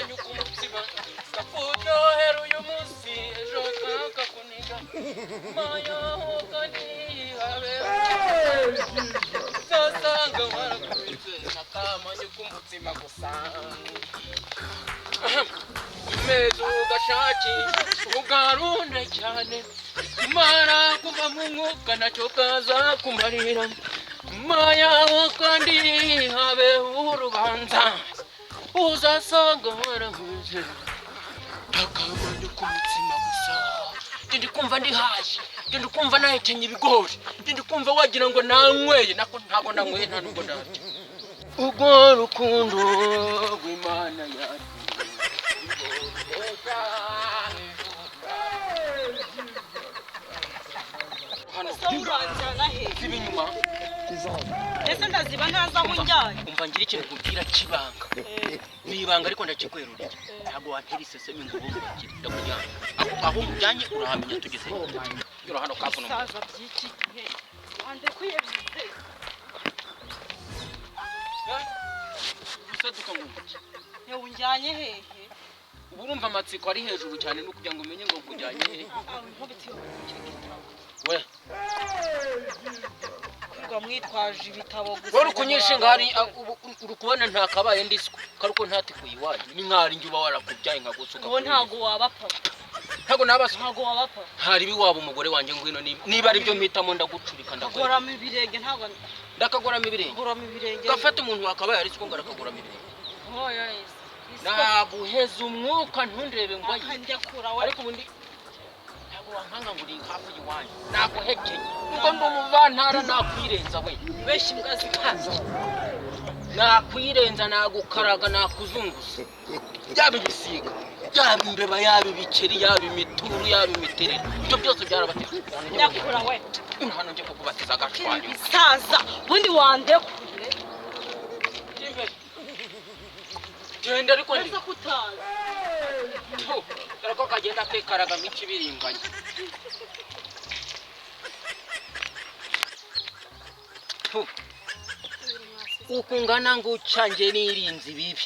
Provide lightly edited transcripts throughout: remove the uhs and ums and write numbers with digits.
kamanya ukumutima kafujo heru y'umunsi ejo kakuniga maya kandi habe sasanga warakubitse nakamanya ukumutima gusa mezo gashaki ugarunde cyane mara kuva mu mwuka nacyo kaza kumarira maya kandi habe urubanza uzasanga warahuze akamanya ukumutima gusa ndi kumva ndi hashi ndi kumva nahekenye ibigori ndi kumva wagira ngo nanyweye nako ntago nanyweye nta nubwo ndarya ubwo rukundo rw'Imana yacu zibinyuma ese ndaziba ntaza aho njyaye umva ngira ikintu kubwira kibanga nibanga ariko ndakikwerurira ntabwo wantera isesemi ngo ubumvire ndakujyana aho mujyanye urahamenya tugeze yoro hano kavuno saza byiki gihe wande kuyebyize usaduka ngumva yewe unjyanye hehe ubu urumva amatsiko ari hejuru cyane no kugira ngo umenye ngo nkujyanye hehe we mwitwaje ibitabo gusa wari kunyishinga hari uri kubona ntakabaye ndiswa karuko ntatikuye iwanyu ni nkari njye uba warakubyaye nkagusuka ngo ntago wabapfa ntago nabasa ntago wabapfa hari biwabo umugore wanjye ngwino niba ari byo mpitamo ndagucurika ndagorama ibirenge ntago ndakagorama ibirenge gorama ibirenge gafata umuntu wakabaye ari siko ngarakagorama ibirenge oya nabuheza umwuka ntundebe ngo njyakura ariko ubundi wankanga ngo uri hafi y'iwanyu naguhekeye nuko ndi umuvantara nakwirenza we benshi mbwa zikazi nakwirenza nagukaraga nakuzunguza yaba ibisiga yaba imbeba yaba ibikeri yaba imituru yaba imiterere ibyo byose byarabateye nyakura we hano njye kukubatiza agashwanyo bisaza ubundi wandekure genda ariko neza kutaza ariko kagenda tekaraga nk'ikibiringanya ukungana ngucange nirinzi bibi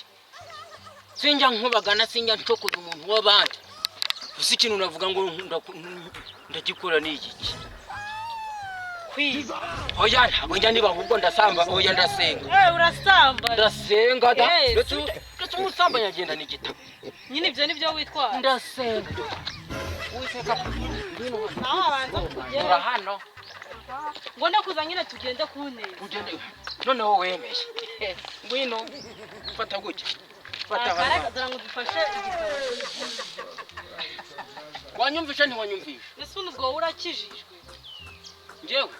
sinjya nkubagana sinjya ncokoza umuntu w'abandi gusa ikintu navuga ngo ndagikora ni igiki kwiba oya ntabwo njya niba ahubwo ndasamba oya ndasenga urasamba ndasenga da ndetse umusambanya agenda n'igitabo nyine ibyo nibyo witwara ndasenga witeka ngwino abanza kugera hano ngo ndakuza nyine tugende kuneza ugende noneho wemeye ngwino fata gutya fata hano dara ngo dufashe igitabo wanyumvisha ntiwanyumvisha ese ubwo urakijijwe njyewe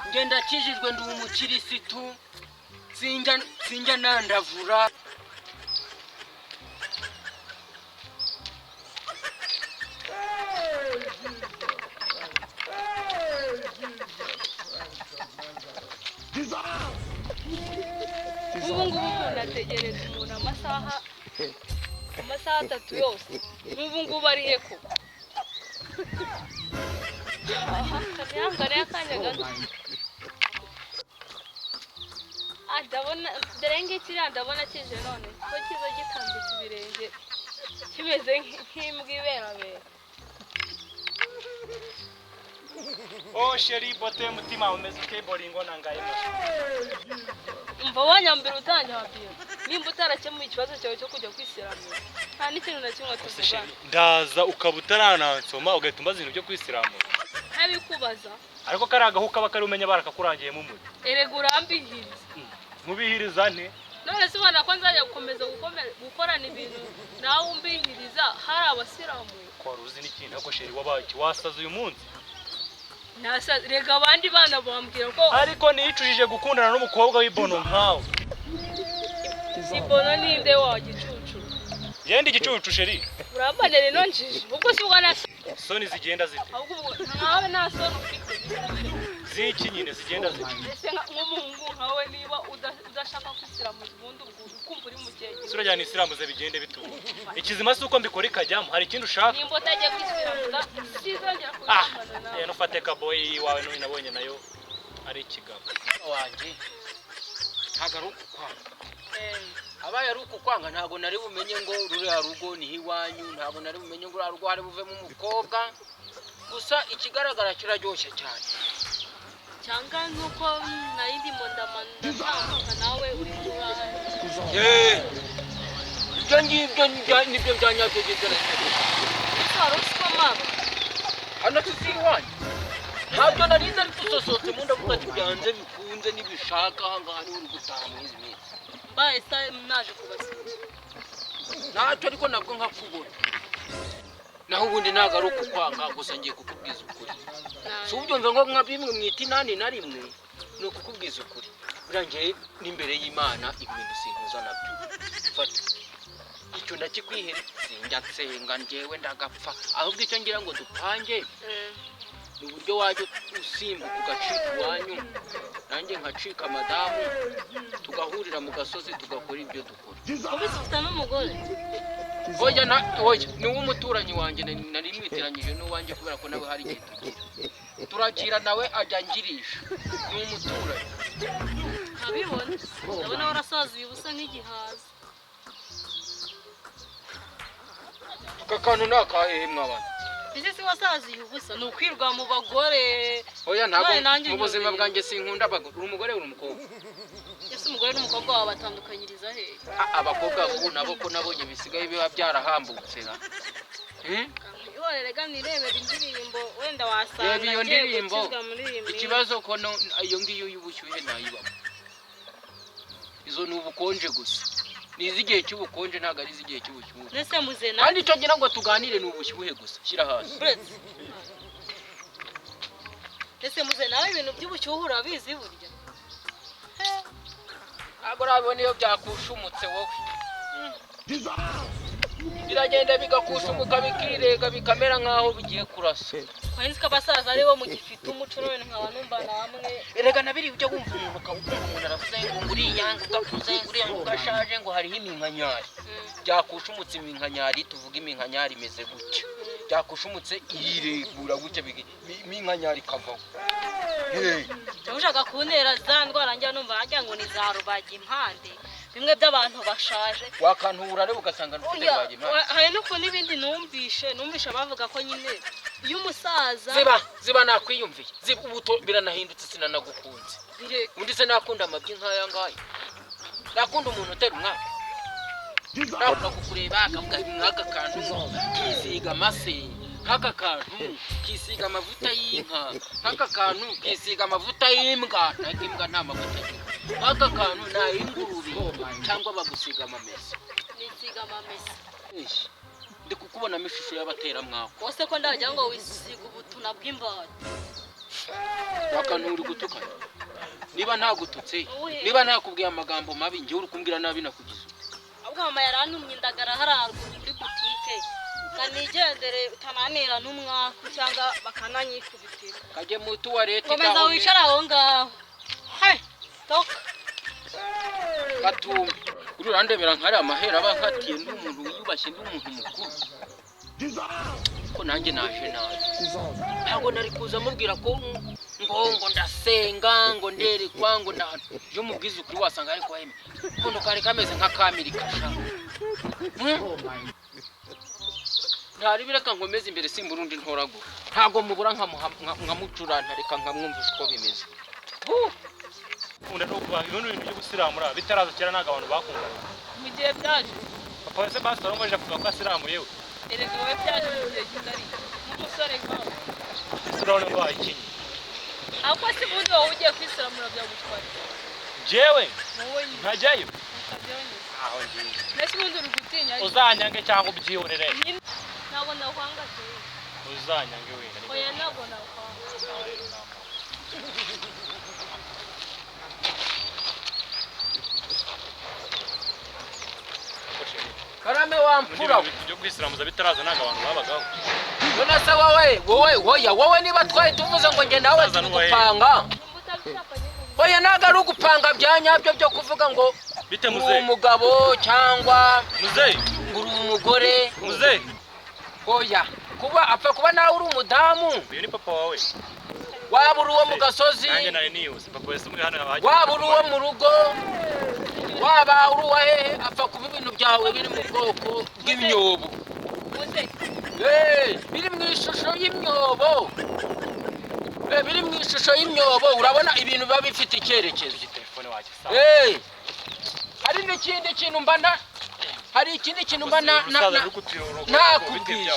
ngenda kijijwe ndi umukirisitu sinjya nandavura ubu ngubu ndategereza umuntu amasaha 3 yose ubu ngubu ari heko kanyangare akanya gato ndabona derenge kiriya ndabona kije none ko kiza gitambitse ibirenge kimeze nk'imbwa iberabera Oh sheri bote mutima umeze keboringo nangaye umva wanyambira utangiye wabyo nimba utarakemuye ikibazo cyawe cyo kujya kwisiramura nta n'ikintu na kimwe tuvugana ndaza ukabutaranansoma ugahita umbaza ibintu byo kwisiramura ntabikubaza ariko kari agahuka bakari umenya barakakurangiye mu muri erega urambihiriza mubihiriza nte none se ubona ko nzajya gukomeza gukorana ibintu nawe umbihiriza hari abasiramu ko ruzi n'ikintu ariko sheri wabaki wasaze uyu munsi nasa rega abandi bana bambwira ko ariko niyicujije gukundana n'umukobwa w'ibono nkawe ibono ninde wagicucu yenda igicucu sheri urabanere no njije ubwo si ubona soni zigenda zite ahubwo nkawe nta soni ufite ziki nyine zigenda zite ese nk'umuhungu nkawe niba udashaka kwisira mu bundi ukumva uri mu cyege surajyana isiramuze bigende bitu ikizima si uko mbikora ikajyamo hari ikindi ushaka nimba utagiye kwisiramuza sizongera kubana nawe no fate kaboyi wawe no nabonye nayo ari ikigabo wanjye ntagaruka kwanga abaye ari ukukwanga ntago nari bumenye ngo ruriya rugo ni iwanyu, ntago nari bumenye ngo ruriya rugo hari buvemo umukobwa, gusa ikigaragara kiraryoshye cyane. cyangwa nuko nari ndimo ndatambuka nawe uri kurara. Ibyo ngibyo nibyo byanyabyo by'iterambere. wari uzi ko mama Hano si iwanyu, ntabyo narize ariko usosotse mu ndavuga ati byanze bikunze nibishaka ahangaha niho uri gutaha muri izi minsi. mbaye sa naje kubasura. Ntacyo ariko nabwo nkakubona, naho ubundi ntabwo ari ukukwanga, gusa ngiye kukubwiza ukuri. Si ubyumve ngo nka bimwe mwita inani na rimwe, ni ukukubwiza ukuri. Urangiye n'imbere y'Imana ibintu sinkuza nabyo. Fata icyo ndakikwihere, sinjya nsenga njyewe ndagapfa, ahubwo icyo ngira ngo dupange ni uburyo wajya usimbuka ugacika iwanyu, nanjye nkacika madamu, tugahurira mu gasozi tugakora ibyo dukora. ubise ufite n'umugore? Oya ni w'umuturanyi wanjye, nari mwitiranyije n'uwanjye kubera ko nawe hari igihe turagira nawe ajya ngirisha, ni w'umuturanyi. Nabibona ndabona warasaziye ubusa nk'igihaza. Aka kantu ni akahehe mwabana? Ese si wasaziye ubusa ni ukwirwa mu bagore. Oya ntabwo mu buzima bwanjye sinkunda abagore. Uri umugore uri umukobwa? Ese umugore n'umukobwa wawe batandukanyiriza he? Abakobwa ubu nabo ko nabonye bisigaye biba byarahambutse ra. Ihorerega nirebera indirimbo wenda wasanga. Reba iyo ndirimbo, ikibazo ko iyo ngiyo y'ubushyuhe nayibamo. Izo ni ubukonje gusa. Nizi igihe cy'ubukonje ntabwo ari igihe cy'ubushyuhe. Nese muzena. Kandi icyo ngira ngo tuganire ni ubushyuhe gusa. Shyira hasi. Nese muzena nawe ibintu by'ubushyuhe urabizi burya. Ntabwo urabona iyo byakushumutse wowe. Biragenda bigakushumuka bikirega bikamera nkaho bigiye kurasa. Kwenzi ko abasaza aribo mugifite umuco none nkaba numva namwe. Erega nabiri ujya wumva umuntu ukavuga umuntu aravuze ngo nguriyanga ugakuze nguriyanga ugashaje ngo hari iminkanyari. Byakushumutse iminkanyari, tuvuga iminkanyari imeze gutya. Byakushumutse iregura gutya iminkanyari kavaho. Ushaka kuntera za ndwara njya numva hajya ngo ni za rubaga impande. Bimwe by'abantu bashaje. Wakantura rero ugasanga n'ufite rubaga impande. Hari nuko n'ibindi numvisha bavuga ko nyine iyo umusaza ziba nakwiyumviye. Ziba ubuto biranahindutse sinanagukunze. Undi se nakunda amabyi nkaya ngaya. Nakunda umuntu utera umwana. Nakunda kukureba akavuga nk'aka kantu kisiga amase, nk'aka kantu kisiga amavuta y'inka, nk'aka kantu kisiga amavuta y'imbwa, ntabwo imbwa nta mavuta agira. Nk'aka kantu ni ay'ingurube cyangwa bagusiga amamesa. nisiga amamesa. Ndi kukubonamo ishusho y'abateramwako. Wose ko ndagira ngo wisiga ubutuna bw'imbata. Wakantu uri gutukana. Niba ntagututse, niba ntakubwiye amagambo mabi, njye uri kumbwira nabi nakugize. Ahubwo mama yarantumye indagara hararwa kuri butike. Kanigendere utananira n'umwaku cyangwa bakananyikubitira. Kajye mu tuwarete Komeza wicara aho ngaho. Hai, toka. Katumbi. Ururandebera nkari amahera abankatiye ndi umuntu wiyubashye ndi umuntu mukuru. Ko nanjye naje nawe. Ntabwo nari kuza mubwira ko ngo ndasenga ngo nderekwa ngo yo mubwiza ukuri wasanga ariko heme. Kondo kare kameze nka kamiri kasha. Ntari bireka ngomeze imbere simburundi ntoragura. Ntago mubura nkamucuranta reka nkamwumvisha uko bimeze. Unda no kuba ibintu byo gusiramura bitaraza kera naga abantu bakungana. Mu gihe byaje. Papa wese pastor ngoje kuvuga ko asiramu yewe. Erega we byaje mu gihe kitari. Umusore nkawe. Turabona ngo iki. Ako si bundi wowe ugiye kwisiramura bya gutwara. Jewe Wowe ntajyayo. ntabyonye. Aho ngiye. Nese ubundi uri gutinya. Uzanyange cyangwa ubyihorere. Nabona kwanga te. Uzanyange we. Oya nabona kwanga. Karame wampfura. Byo kwisiramuza bitaraza naga abantu babagaho. None se wowe niba twari tuvuze ngo nge nawe turi gupanga. Oya ntago ari ugupanga bya nyabyo byo kuvuga ngo bite muzehe umugabo cyangwa muzehe uri umugore muzehe. Oya kuba nawe uri umudamu. Uyu ni papa wawe. Waba uri uwo mu gasozi. Nanjye nari niyose papa wese muri hano haje. Waba uri uwo mu rugo. waba uri uwahehe apfa kuba ibintu byawe biri mu bwoko bw'imyobo. Biri mu ishusho y'imyobo. Biri mu ishusho y'imyobo, urabona ibintu biba bifite icyerekezo. Telefone waje sawa. Hari n'ikindi kintu mbana, hari ikindi kintu mbana nakubwiye.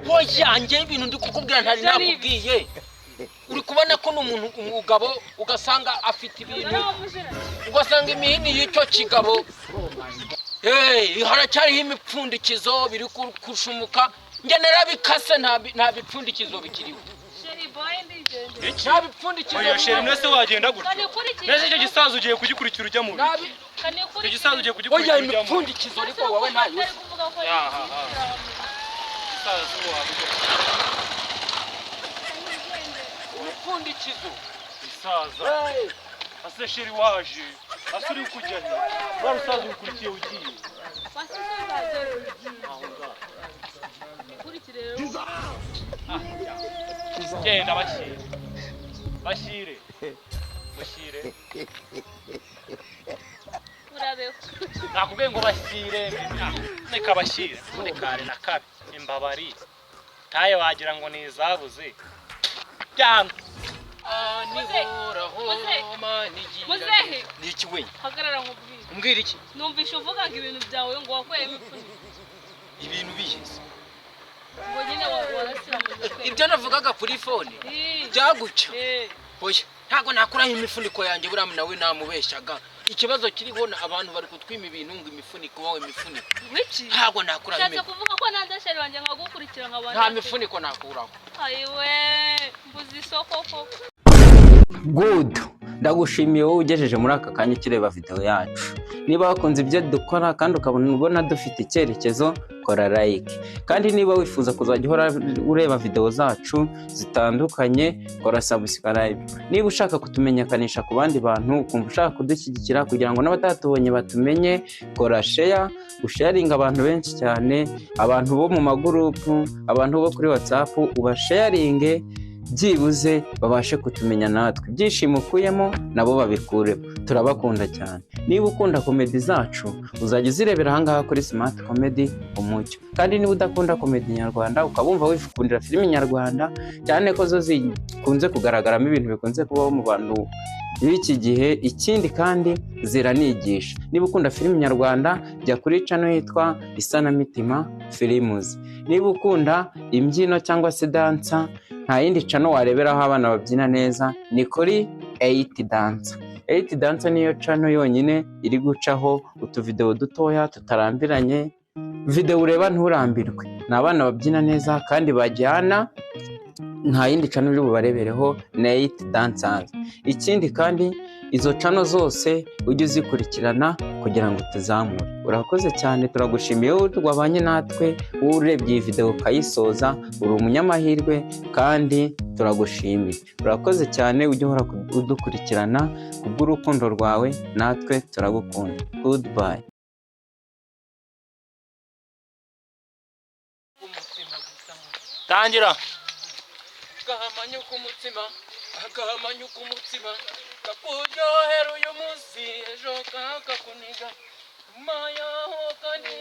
Oya njye ibintu ndi kukubwira ntari nakubwiye. Uri kubona ko n'umuntu umugabo ugasanga afite ibintu, ugasanga imihini y'icyo kigabo haracyariho imipfundikizo biri kushumuka. Njye narabikase nta bipfundikizo bikiriho. Nta bipfundikizo. Oya sheri mwese wagenda gutya. Nese icyo gisaza ugiye kugikurikira ujya mu biki? Icyo gisaza ugiye kugikurikira ujya mu. Oya imipfundikizo ariko wowe ntayo. Gisaza wabuze. Imipfundikizo. Gisaza. Ase sheri waje. Asuri kujya he? Warusaza ukurikiye ugiye. Genda bashyire. Bashyire. Bashyire. Urabeho. Nakubwiye ngo bashyire. Reka bashyire. None kare na kabi. Imbabari. Taye wagira ngo ni izabuze. Byana. Muzehe. Ni iki we? Hagarara nkubwire. Umbwira iki? Numvisha uvugaga ibintu byawe ngo wakweye imipfundikizo. Ibintu bihize. Ngo nyine warasira mu mutwe. Ibyo navugaga kuri fone byaguca. Oya ntago nakuraho imifuniko yanjye buriya nawe namubeshyaga. Ikibazo kiriho abantu bari kutwima ibintu ngo imifuniko wowe imifuniko. Wiki? Ntago nakuraho. Cyane kuvuga ko nanjye sheri wanjye nkagukurikira nkabana. Nta mifuniko nakuraho. Ayiwe mbuzi isoko koko. Good. Ndagushimiye wowe ugejeje muri aka kanya kireba video yacu. Niba wakunze ibyo dukora kandi ukabona dufite icyerekezo, kora like. Kandi niba wifuza kuzajya uhora ureba video zacu zitandukanye, kora subscribe. Niba ushaka kutumenyekanisha ku bandi bantu, ukumva ushaka kudushyigikira kugira ngo n'abatatubonye batumenye, kora share, usharinga abantu benshi cyane, abantu bo mu magurupu, abantu bo kuri WhatsApp, ubasharinge byibuze babashe kutumenya natwe. Byishimo ukuyemo nabo babikuremo. Turabakunda cyane. Niba ukunda komedi zacu uzajya uzirebera ahangaha kuri Smart Comedy Umucyo. Kandi niba udakunda komedi nyarwanda ukabumva wifukundira filime nyarwanda cyane ko zo zikunze kugaragaramo ibintu bikunze kubaho mu bantu b'iki gihe, ikindi kandi ziranigisha. Niba ukunda filime nyarwanda jya kuri channel yitwa Isanamitima Films. Niba ukunda imbyino cyangwa se dansa, nta yindi channel wareberaho abana babyina neza, ni kuri 8 Dance. 8 Dance niyo channel yonyine iri gucaho utuvideo dutoya tutarambiranye, video ureba nturambirwe. Ni abana babyina neza kandi bajyana, nta yindi channel uri bubarebereho, na 8 Dancers. Ikindi kandi izo channel zose ujye uzikurikirana kugira ngo tuzamure. Urakoze cyane, turagushimiye wabanye natwe, urebye iyi video ukayisoza, uri umunyamahirwe kandi turagushimiye. Urakoze cyane, ujye uhora udukurikirana kubw'urukundo rwawe, natwe turagukunda. Goodbye. Tangira. Gahamanyu kumutima, agahamanyu kumutima, kakuryohera uyu munsi ejo kakakuniga. Maya ho kandi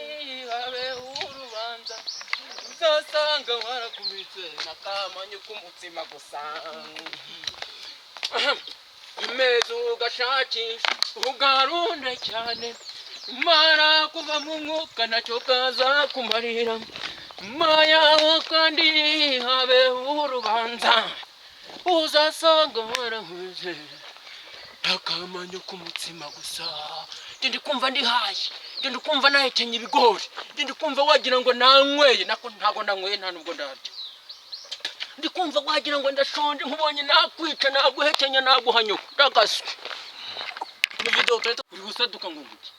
habe urubanza, uzasanga warakubitse n'akahamanyu kumutima gusa. Imeze ugashakisha ugarunde cyane, mara kuva mu mwuka nacyo kaza kumarira. Maya ho kandi habe urubanza, uzasanga warakubitse n'akahamanyu kumutima gusa. Ndi kumva ndi hayi, ndi kumva nahekenye ibigori, ndi kumva wagira ngo nanyweye, nako ntago nanyweye nta nubwo ndarya. Ndi kumva wagira ngo ndashonje, nkubonye nakwica naguhekenya naguhanyo ndagaswe. Mu video tete uri gusaduka ngo nguki.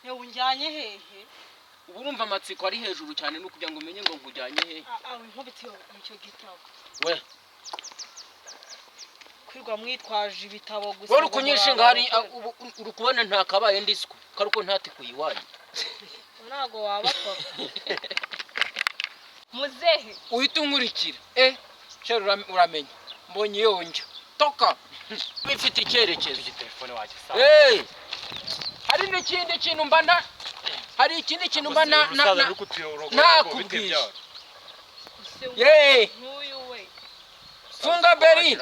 Yewe unjyanye hehe? Ubu urumva amatsiko ari hejuru cyane no kugira ngo umenye ngo nkujyanye hehe. Nkubitiye mu cyo gitabo. We kwirwa mwitwaje ibitabo gusa. wari kunyishinga hari uri kubona nta kabaye ndisiko karuko ntatikuye iwanyu. Ntago wabakora. Muzehe Uhita unkurikira. Cyari uramenye mbonye yonje toka. bifite icyerekezo. Iki telefone wagisaba. Hari n'ikindi kintu mbana hari ikindi kintu mbana nakubwiye. Ntuyu we. Funga beri.